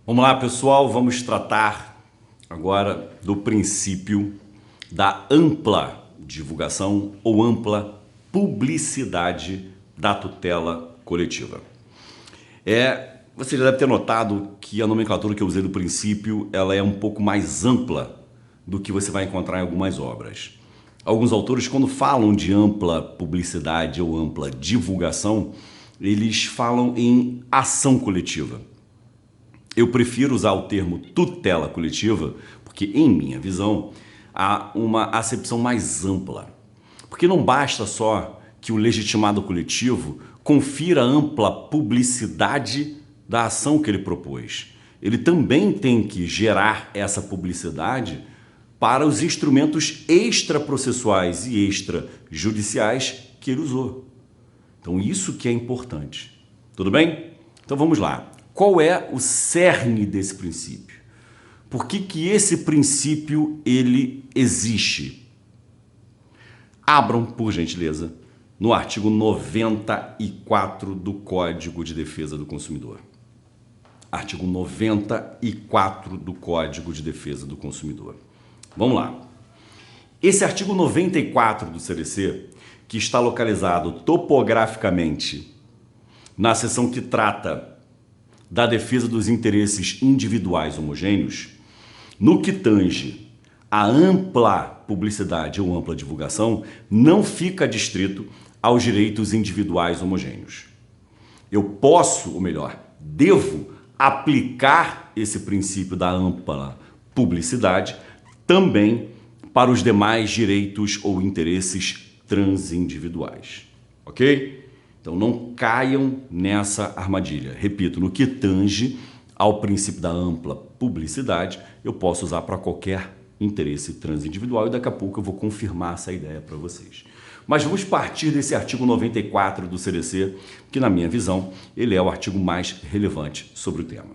Vamos lá, pessoal, vamos tratar agora do princípio da ampla divulgação ou ampla publicidade da tutela coletiva. Você já deve ter notado que a nomenclatura que eu usei do princípio, ela é um pouco mais ampla do que você vai encontrar em algumas obras. Alguns autores, quando falam de ampla publicidade ou ampla divulgação, eles falam em ação coletiva. Eu prefiro usar o termo tutela coletiva porque, em minha visão, há uma acepção mais ampla. Porque não basta só que o legitimado coletivo confira ampla publicidade da ação que ele propôs. Ele também tem que gerar essa publicidade para os instrumentos extraprocessuais e extrajudiciais que ele usou. Então isso que é importante. Tudo bem? Então vamos lá. Qual é o cerne desse princípio? Por que esse princípio ele existe? Abram, por gentileza, no artigo 94 do Código de Defesa do Consumidor. Artigo 94 do Código de Defesa do Consumidor. Vamos lá. Esse artigo 94 do CDC, que está localizado topograficamente na seção que trata da defesa dos interesses individuais homogêneos, no que tange a ampla publicidade ou ampla divulgação, não fica adstrito aos direitos individuais homogêneos. Eu posso, ou melhor, devo aplicar esse princípio da ampla publicidade também para os demais direitos ou interesses transindividuais, ok? Então não caiam nessa armadilha. Repito, no que tange ao princípio da ampla publicidade, eu posso usar para qualquer interesse transindividual e daqui a pouco eu vou confirmar essa ideia para vocês. Mas vamos partir desse artigo 94 do CDC, que na minha visão, ele é o artigo mais relevante sobre o tema.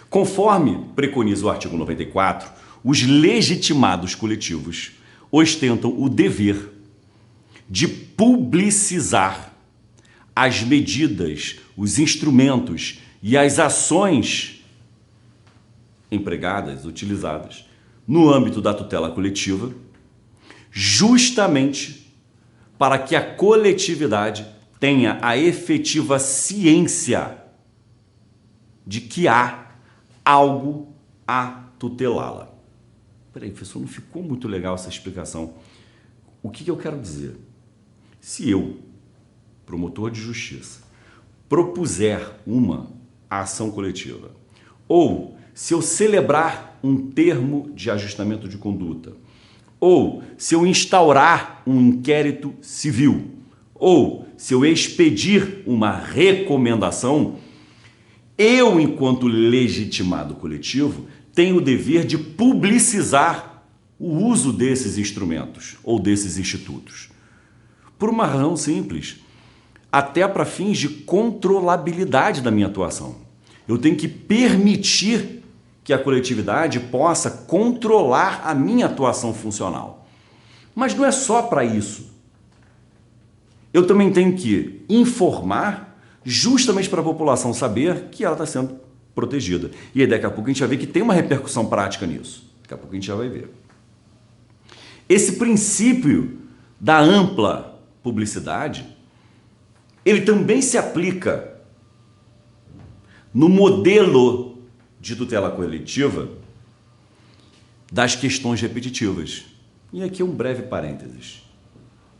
Conforme preconiza o artigo 94, os legitimados coletivos ostentam o dever de publicizar as medidas, os instrumentos e as ações empregadas, utilizadas no âmbito da tutela coletiva, justamente para que a coletividade tenha a efetiva ciência de que há algo a tutelá-la. Peraí, professor, não ficou muito legal essa explicação. O que eu quero dizer? Se eu, promotor de justiça, propuser uma ação coletiva, ou se eu celebrar um termo de ajustamento de conduta, ou se eu instaurar um inquérito civil, ou se eu expedir uma recomendação, eu, enquanto legitimado coletivo, tenho o dever de publicizar o uso desses instrumentos ou desses institutos. Por uma razão simples, até para fins de controlabilidade da minha atuação. Eu tenho que permitir que a coletividade possa controlar a minha atuação funcional. Mas não é só para isso. Eu também tenho que informar justamente para a população saber que ela está sendo protegida. E aí daqui a pouco a gente vai ver que tem uma repercussão prática nisso. Daqui a pouco a gente já vai ver. Esse princípio da ampla publicidade, ele também se aplica no modelo de tutela coletiva das questões repetitivas. E aqui um breve parênteses.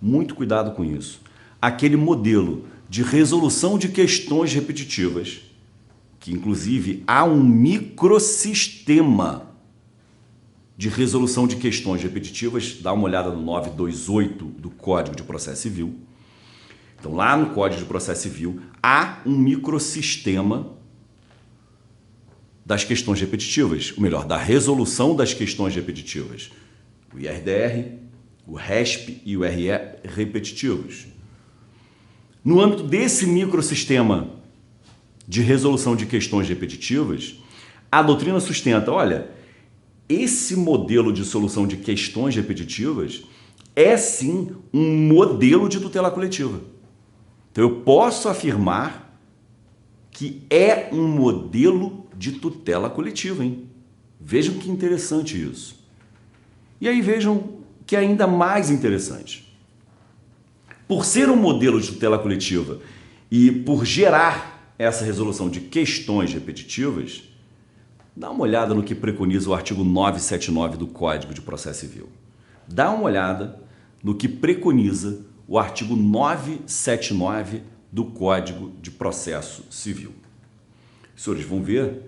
Muito cuidado com isso. Aquele modelo de resolução de questões repetitivas, que inclusive há um microsistema de resolução de questões repetitivas, dá uma olhada no 928 do Código de Processo Civil. Então, lá no Código de Processo Civil, há um microsistema das questões repetitivas, ou melhor, da resolução das questões repetitivas. O IRDR, o RESP e o RE repetitivos. No âmbito desse microsistema de resolução de questões repetitivas, a doutrina sustenta, olha, esse modelo de solução de questões repetitivas é sim um modelo de tutela coletiva. Então eu posso afirmar que é um modelo de tutela coletiva, hein? Vejam que interessante isso. E aí vejam que é ainda mais interessante. Por ser um modelo de tutela coletiva e por gerar essa resolução de questões repetitivas, dá uma olhada no que preconiza o artigo 979 do Código de Processo Civil. Dá uma olhada no que preconiza o artigo 979 do Código de Processo Civil. Os senhores vão ver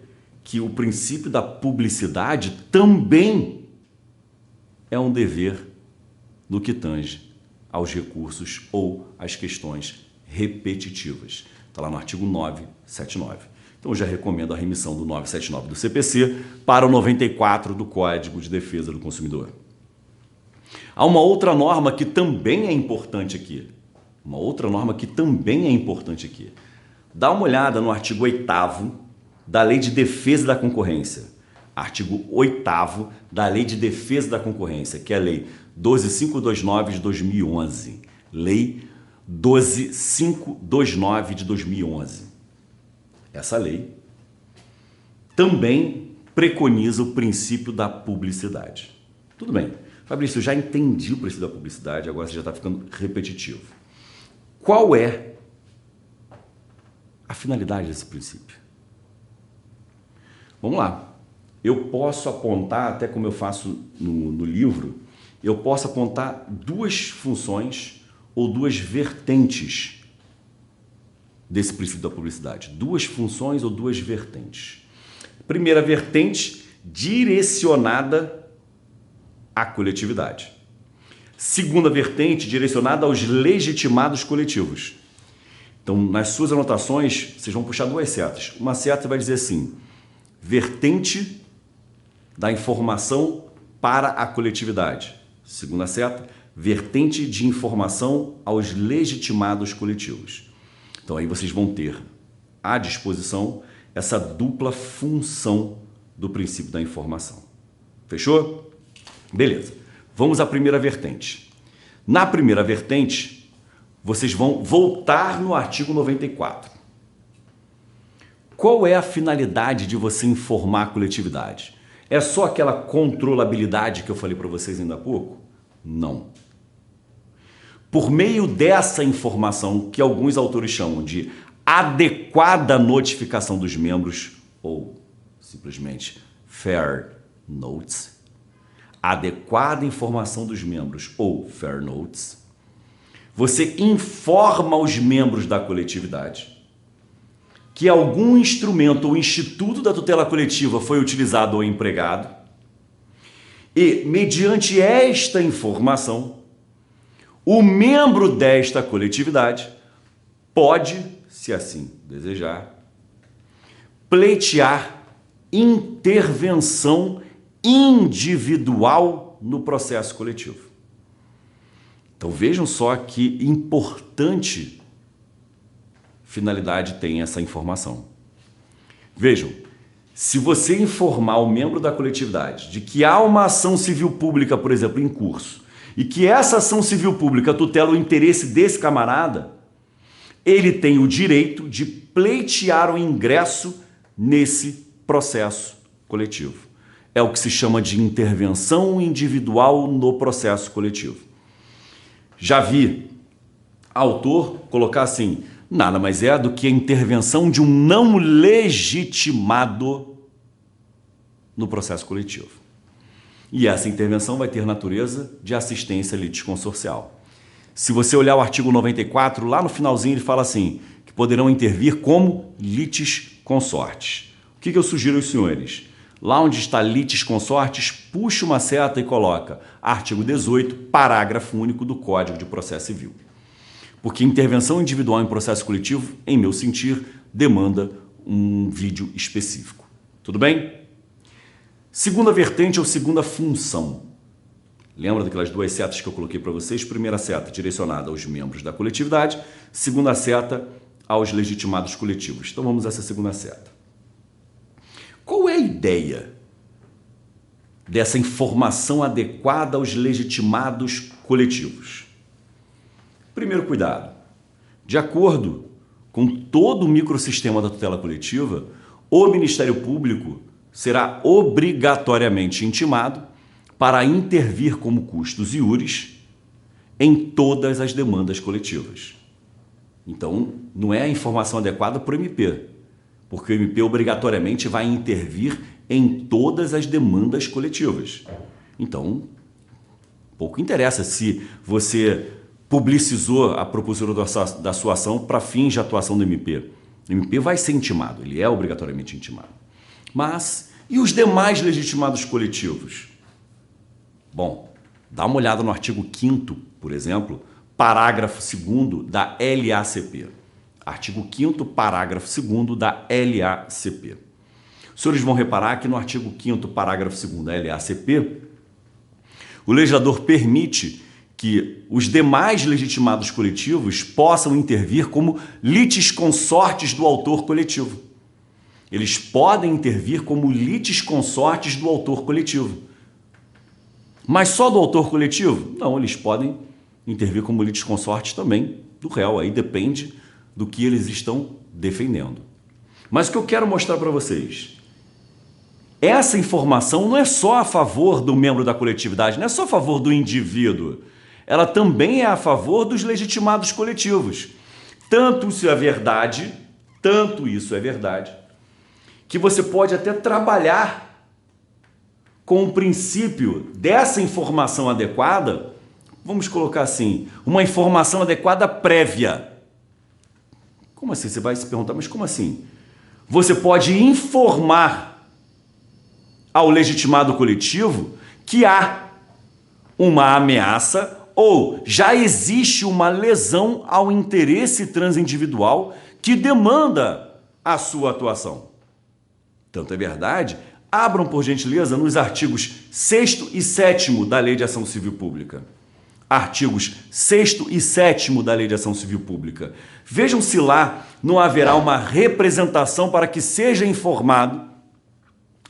que o princípio da publicidade também é um dever no que tange aos recursos ou às questões repetitivas. Está lá no artigo 979. Então eu já recomendo a remissão do 979 do CPC para o 94 do Código de Defesa do Consumidor. Há uma outra norma que também é importante aqui. Dá uma olhada no artigo 8º da Lei de Defesa da Concorrência. Artigo 8º da Lei de Defesa da Concorrência, que é a Lei 12529 de 2011. Lei 12529 de 2011. Essa lei também preconiza o princípio da publicidade. Tudo bem, Fabrício, eu já entendi o princípio da publicidade, agora você já está ficando repetitivo. Qual é a finalidade desse princípio? Vamos lá. Eu posso apontar, até como eu faço no livro, eu posso apontar duas funções ou duas vertentes desse princípio da publicidade. Duas funções ou duas vertentes. Primeira vertente, direcionada à coletividade. Segunda vertente, direcionada aos legitimados coletivos. Então, nas suas anotações, vocês vão puxar duas setas. Uma seta vai dizer assim, vertente da informação para a coletividade. Segunda seta, vertente de informação aos legitimados coletivos. Então aí vocês vão ter à disposição essa dupla função do princípio da informação. Fechou? Beleza. Vamos à primeira vertente. Na primeira vertente, vocês vão voltar no artigo 94. Qual é a finalidade de você informar a coletividade? É só aquela controlabilidade que eu falei para vocês ainda há pouco? Não. Por meio dessa informação, que alguns autores chamam de adequada notificação dos membros, ou simplesmente fair notes, adequada informação dos membros, ou fair notes, você informa os membros da coletividade que algum instrumento ou instituto da tutela coletiva foi utilizado ou empregado e, mediante esta informação, o membro desta coletividade pode, se assim desejar, pleitear intervenção individual no processo coletivo. Então vejam só que importante finalidade tem essa informação. Vejam, se você informar o membro da coletividade de que há uma ação civil pública, por exemplo, em curso, e que essa ação civil pública tutela o interesse desse camarada, ele tem o direito de pleitear o ingresso nesse processo coletivo. É o que se chama de intervenção individual no processo coletivo. Já vi autor colocar assim, nada mais é do que a intervenção de um não legitimado no processo coletivo. E essa intervenção vai ter natureza de assistência litisconsorcial. Se você olhar o artigo 94, lá no finalzinho ele fala assim, que poderão intervir como litisconsortes. O que eu sugiro aos senhores? Lá onde está litisconsortes, puxa uma seta e coloca artigo 18, parágrafo único do Código de Processo Civil. Porque intervenção individual em processo coletivo, em meu sentir, demanda um vídeo específico. Tudo bem? Segunda vertente ou segunda função. Lembra daquelas duas setas que eu coloquei para vocês? Primeira seta direcionada aos membros da coletividade, segunda seta aos legitimados coletivos. Então vamos a essa segunda seta. Qual é a ideia dessa informação adequada aos legitimados coletivos? Primeiro cuidado. De acordo com todo o microsistema da tutela coletiva, o Ministério Público será obrigatoriamente intimado para intervir como custos iuris em todas as demandas coletivas. Então, não é a informação adequada para o MP, porque o MP obrigatoriamente vai intervir em todas as demandas coletivas. Então, pouco interessa se você publicizou a propositura da sua ação para fins de atuação do MP. O MP vai ser intimado, ele é obrigatoriamente intimado. Mas, e os demais legitimados coletivos? Bom, dá uma olhada no artigo 5º, por exemplo, parágrafo 2º da LACP. Artigo 5º, parágrafo 2º da LACP. Os senhores vão reparar que no artigo 5º, parágrafo 2º da LACP, o legislador permite que os demais legitimados coletivos possam intervir como litisconsortes do autor coletivo. Eles podem intervir como litisconsortes do autor coletivo. Mas só do autor coletivo? Não, eles podem intervir como litisconsortes também do réu. Aí depende do que eles estão defendendo. Mas o que eu quero mostrar para vocês, essa informação não é só a favor do membro da coletividade, não é só a favor do indivíduo. Ela também é a favor dos legitimados coletivos. Tanto isso é verdade, que você pode até trabalhar com o princípio dessa informação adequada, vamos colocar assim, uma informação adequada prévia. Como assim? Você vai se perguntar, mas como assim? Você pode informar ao legitimado coletivo que há uma ameaça ou já existe uma lesão ao interesse transindividual que demanda a sua atuação. Tanto é verdade, abram por gentileza nos artigos 6º e 7º da Lei de Ação Civil Pública. Artigos 6º e 7º da Lei de Ação Civil Pública. Vejam se lá não haverá uma representação para que seja informado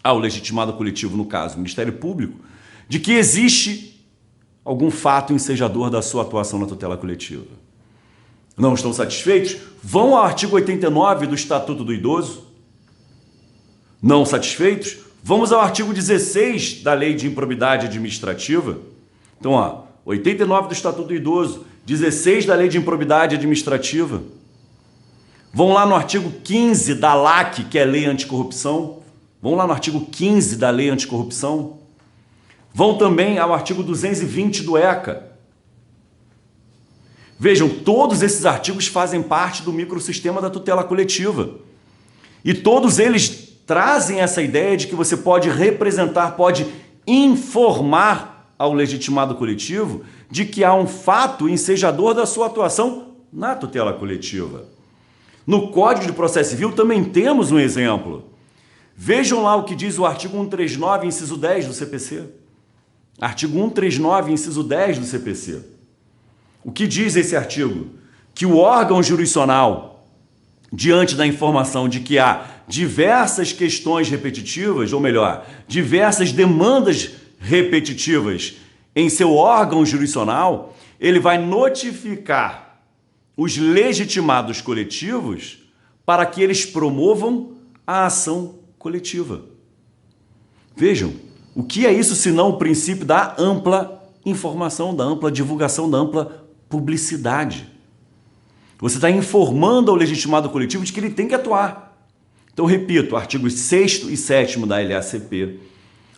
ao legitimado coletivo, no caso, o Ministério Público, de que existe algum fato ensejador da sua atuação na tutela coletiva. Não estão satisfeitos? Vão ao artigo 89 do Estatuto do Idoso. Não satisfeitos? Vamos ao artigo 16 da Lei de Improbidade Administrativa. Então, 89 do Estatuto do Idoso, 16 da Lei de Improbidade Administrativa. Vão lá no artigo 15 da LAC, que é a Lei Anticorrupção. Vão lá no artigo 15 da Lei Anticorrupção. Vão também ao artigo 220 do ECA. Vejam, todos esses artigos fazem parte do microsistema da tutela coletiva. E todos eles trazem essa ideia de que você pode representar, pode informar ao legitimado coletivo de que há um fato ensejador da sua atuação na tutela coletiva. No Código de Processo Civil também temos um exemplo. Vejam lá o que diz o artigo 139, inciso 10 do CPC. Artigo 139, inciso 10 do CPC. O que diz esse artigo? Que o órgão jurisdicional, diante da informação de que há diversas questões repetitivas, ou melhor, diversas demandas repetitivas em seu órgão jurisdicional, ele vai notificar os legitimados coletivos para que eles promovam a ação coletiva. Vejam, o que é isso senão o princípio da ampla informação, da ampla divulgação, da ampla publicidade? Você está informando ao legitimado coletivo de que ele tem que atuar. Então, repito, artigos 6º e 7º da LACP,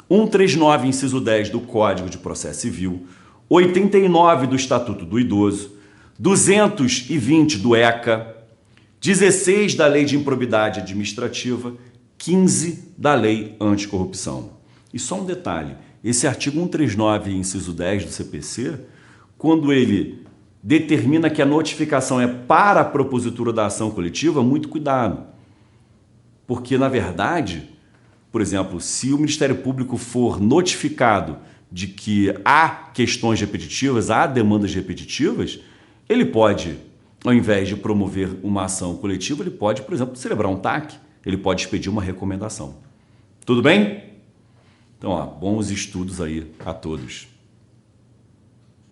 139, inciso 10 do Código de Processo Civil, 89 do Estatuto do Idoso, 220 do ECA, 16 da Lei de Improbidade Administrativa, 15 da Lei Anticorrupção. E só um detalhe, esse artigo 139, inciso 10 do CPC, quando ele determina que a notificação é para a propositura da ação coletiva, muito cuidado. Porque, na verdade, por exemplo, se o Ministério Público for notificado de que há questões repetitivas, há demandas repetitivas, ele pode, ao invés de promover uma ação coletiva, ele pode, por exemplo, celebrar um TAC, ele pode expedir uma recomendação. Tudo bem? Então, bons estudos aí a todos.